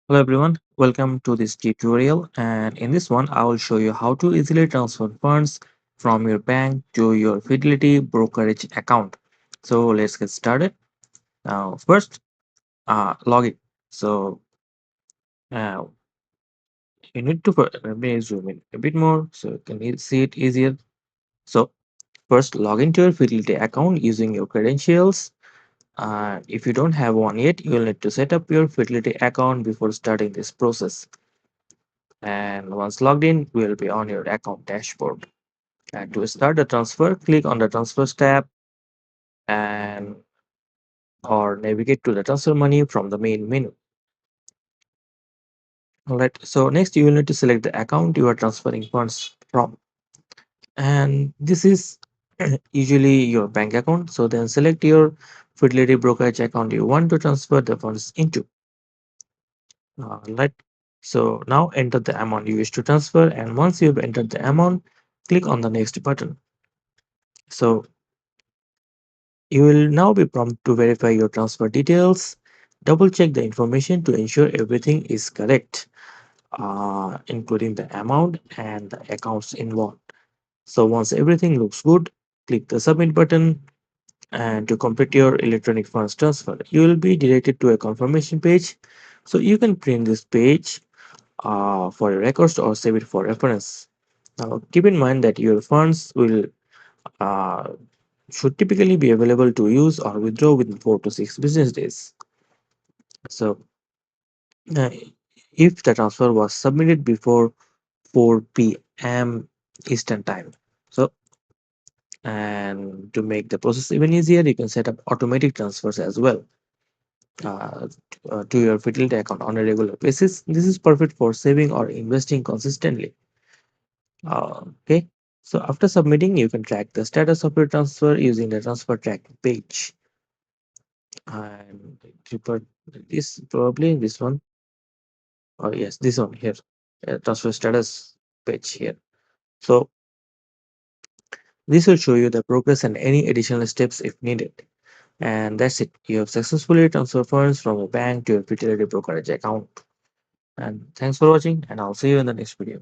Hello everyone, welcome to this tutorial, and in this one I will show you how to easily transfer funds from your bank to your Fidelity brokerage account. So let's get started. Now first log in. So uh, you need to let me zoom in a bit more so you can see it easier. So first log into your Fidelity account using your credentials. If you don't have one yet, you will need to set up your Fidelity account before starting this process. And once logged in, we will be on your account dashboard. And to start the transfer, click on the transfers tab and or navigate to the transfer menu from the main menu. Alright, so next you will need to select the account you are transferring funds from. And this is usually your bank account. So then select your Fidelity brokerage account you want to transfer the funds into. Alright, so now enter the amount you wish to transfer, and once you've entered the amount, click on the next button. So you will now be prompted to verify your transfer details. Double check the information to ensure everything is correct, including the amount and the accounts involved. So once everything looks good, click the submit button and to complete your electronic funds transfer. You will be directed to a confirmation page. So you can print this page for your records or save it for reference. Now keep in mind that your funds will uh, should typically be available to use or withdraw within 4 to 6 business days. So, uh, if the transfer was submitted before 4 p.m. Eastern Time. So, and to make the process even easier, you can set up automatic transfers as well uh, to your Fidelity account on a regular basis. This is perfect for saving or investing consistently. Okay. So after submitting, you can track the status of your transfer using the transfer tracking page. And report this probably this one, or yes, this one here, transfer status page here. So this will show you the progress and any additional steps if needed. And that's it, you have successfully transferred funds from a bank to your Fidelity brokerage account. And thanks for watching, and I'll see you in the next video.